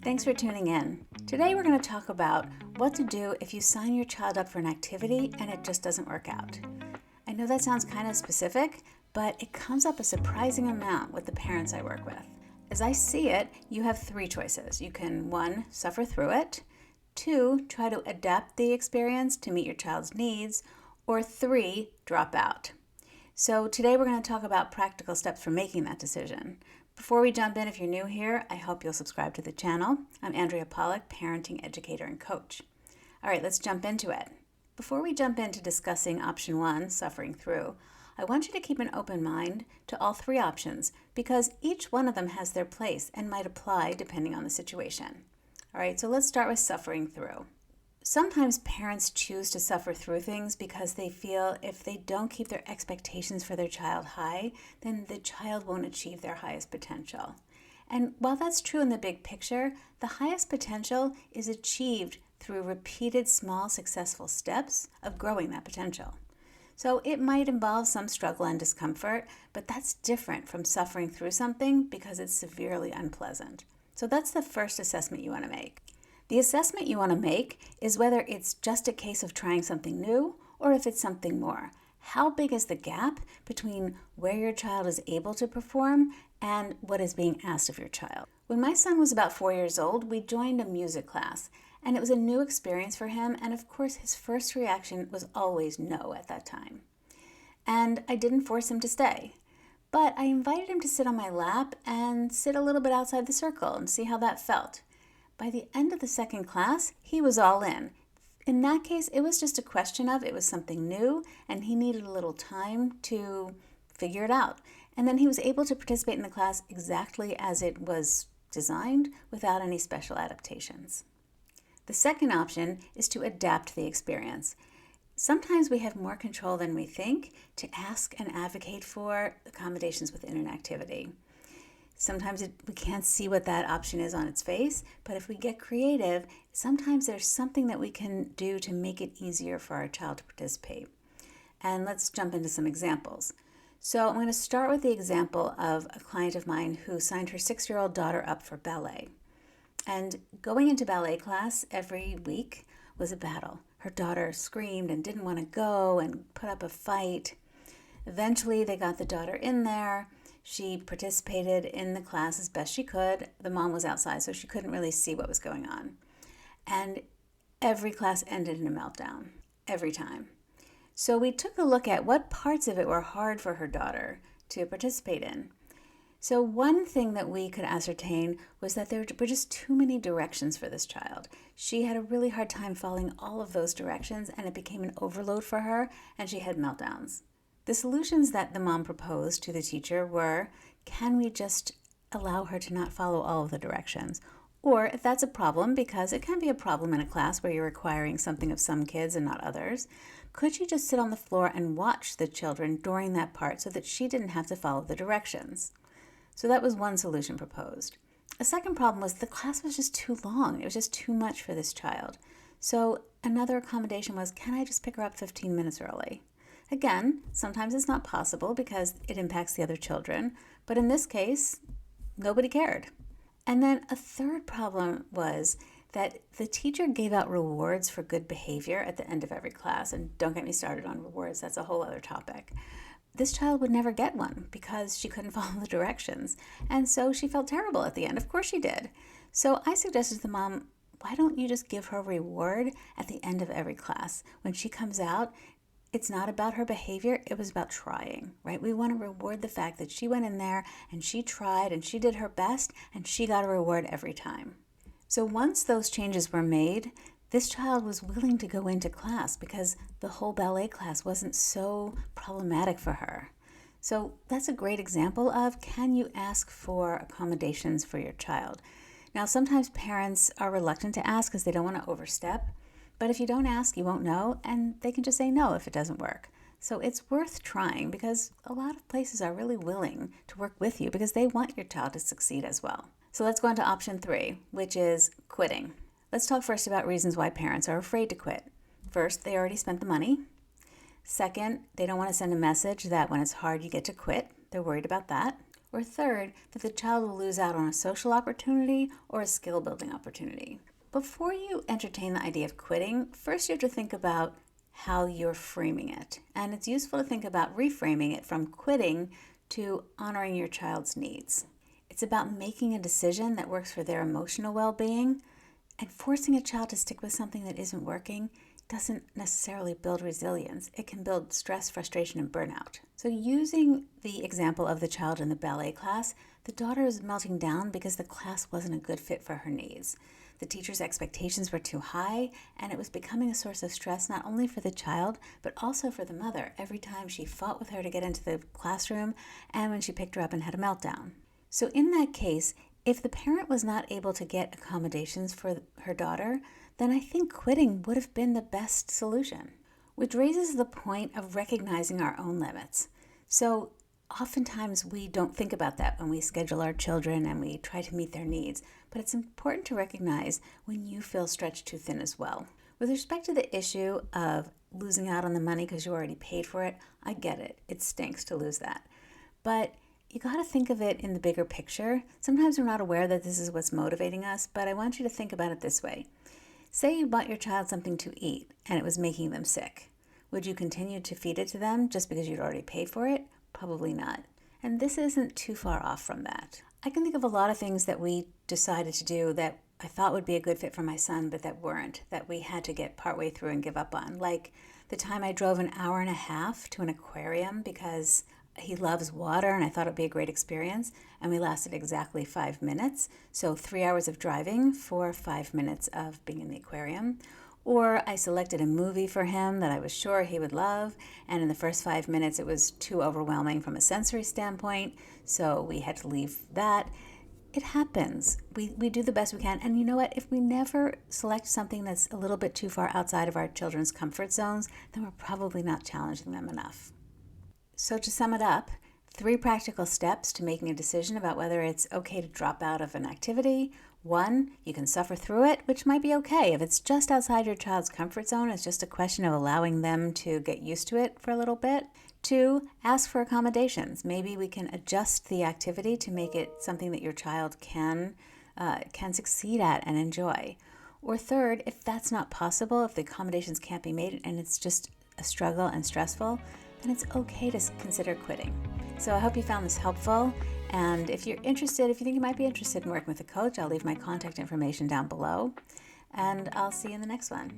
Thanks for tuning in. Today we're going to talk about what to do if you sign your child up for an activity and it just doesn't work out. I know that sounds kind of specific, but it comes up a surprising amount with the parents I work with. As I see it, you have three choices. You can 1, suffer through it, 2, try to adapt the experience to meet your child's needs, or 3, drop out. So today we're going to talk about practical steps for making that decision. Before we jump in, if you're new here, I hope you'll subscribe to the channel. I'm Andrea Pollack, parenting educator and coach. All right, let's jump into it. Before we jump into discussing option 1, suffering through, I want you to keep an open mind to all three options because each one of them has their place and might apply depending on the situation. All right, so let's start with suffering through. Sometimes parents choose to suffer through things because they feel if they don't keep their expectations for their child high, then the child won't achieve their highest potential. And while that's true in the big picture, the highest potential is achieved through repeated small successful steps of growing that potential. So it might involve some struggle and discomfort, but that's different from suffering through something because it's severely unpleasant. So that's the first assessment you want to make. The assessment you want to make is whether it's just a case of trying something new or if it's something more. How big is the gap between where your child is able to perform and what is being asked of your child? When my son was about 4 years old, we joined a music class, and it was a new experience for him, and of course his first reaction was always no at that time. And I didn't force him to stay, but I invited him to sit on my lap and sit a little bit outside the circle and see how that felt. By the end of the second class, he was all in. In that case, it was just a question of it was something new and he needed a little time to figure it out. And then he was able to participate in the class exactly as it was designed without any special adaptations. The second option is to adapt the experience. Sometimes we have more control than we think to ask and advocate for accommodations within an activity. Sometimes we can't see what that option is on its face, but if we get creative, sometimes there's something that we can do to make it easier for our child to participate. And let's jump into some examples. So I'm going to start with the example of a client of mine who signed her 6-year-old daughter up for ballet. And going into ballet class every week was a battle. Her daughter screamed and didn't want to go and put up a fight. Eventually, they got the daughter in there. She participated in the class as best she could. The mom was outside, so she couldn't really see what was going on. And every class ended in a meltdown, every time. So we took a look at what parts of it were hard for her daughter to participate in. So one thing that we could ascertain was that there were just too many directions for this child. She had a really hard time following all of those directions, and it became an overload for her, and she had meltdowns. The solutions that the mom proposed to the teacher were, can we just allow her to not follow all of the directions? Or if that's a problem, because it can be a problem in a class where you're requiring something of some kids and not others, could she just sit on the floor and watch the children during that part so that she didn't have to follow the directions? So that was one solution proposed. A second problem was the class was just too long. It was just too much for this child. So another accommodation was, can I just pick her up 15 minutes early? Again, sometimes it's not possible because it impacts the other children, but in this case, nobody cared. And then a third problem was that the teacher gave out rewards for good behavior at the end of every class, and don't get me started on rewards, that's a whole other topic. This child would never get one because she couldn't follow the directions, and so she felt terrible at the end. Of course she did. So I suggested to the mom, why don't you just give her a reward at the end of every class? When she comes out, it's not about her behavior, it was about trying, right? We want to reward the fact that she went in there and she tried and she did her best and she got a reward every time. So once those changes were made, this child was willing to go into class because the whole ballet class wasn't so problematic for her. So that's a great example of, can you ask for accommodations for your child? Now, sometimes parents are reluctant to ask because they don't want to overstep. But if you don't ask, you won't know, and they can just say no if it doesn't work. So it's worth trying because a lot of places are really willing to work with you because they want your child to succeed as well. So let's go on to option 3, which is quitting. Let's talk first about reasons why parents are afraid to quit. First, they already spent the money. Second, they don't want to send a message that when it's hard, you get to quit. They're worried about that. Or third, that the child will lose out on a social opportunity or a skill building opportunity. Before you entertain the idea of quitting, first you have to think about how you're framing it. And it's useful to think about reframing it from quitting to honoring your child's needs. It's about making a decision that works for their emotional well-being, and forcing a child to stick with something that isn't working doesn't necessarily build resilience. It can build stress, frustration, and burnout. So using the example of the child in the ballet class, the daughter is melting down because the class wasn't a good fit for her needs. The teacher's expectations were too high, and it was becoming a source of stress not only for the child, but also for the mother every time she fought with her to get into the classroom and when she picked her up and had a meltdown. So in that case, if the parent was not able to get accommodations for her daughter, then I think quitting would have been the best solution. Which raises the point of recognizing our own limits. So oftentimes we don't think about that when we schedule our children and we try to meet their needs, but it's important to recognize when you feel stretched too thin as well. With respect to the issue of losing out on the money because you already paid for it, I get it. It stinks to lose that. But you got to think of it in the bigger picture. Sometimes we're not aware that this is what's motivating us, but I want you to think about it this way. Say you bought your child something to eat and it was making them sick. Would you continue to feed it to them just because you'd already paid for it? Probably not. And this isn't too far off from that. I can think of a lot of things that we decided to do that I thought would be a good fit for my son, but that weren't, that we had to get partway through and give up on. Like the time I drove an hour and a half to an aquarium because he loves water and I thought it would be a great experience, and we lasted exactly 5 minutes. So 3 hours of driving for 5 minutes of being in the aquarium. Or I selected a movie for him that I was sure he would love, and in the first 5 minutes it was too overwhelming from a sensory standpoint, so we had to leave that. It happens. We do the best we can, and you know what? If we never select something that's a little bit too far outside of our children's comfort zones, then we're probably not challenging them enough. So to sum it up, 3 practical steps to making a decision about whether it's okay to drop out of an activity. 1, you can suffer through it, which might be okay. If it's just outside your child's comfort zone, it's just a question of allowing them to get used to it for a little bit. 2, ask for accommodations. Maybe we can adjust the activity to make it something that your child can succeed at and enjoy. Or 3rd, if that's not possible, if the accommodations can't be made and it's just a struggle and stressful, then it's okay to consider quitting. So I hope you found this helpful. And if you're interested, if you think you might be interested in working with a coach, I'll leave my contact information down below. And I'll see you in the next one.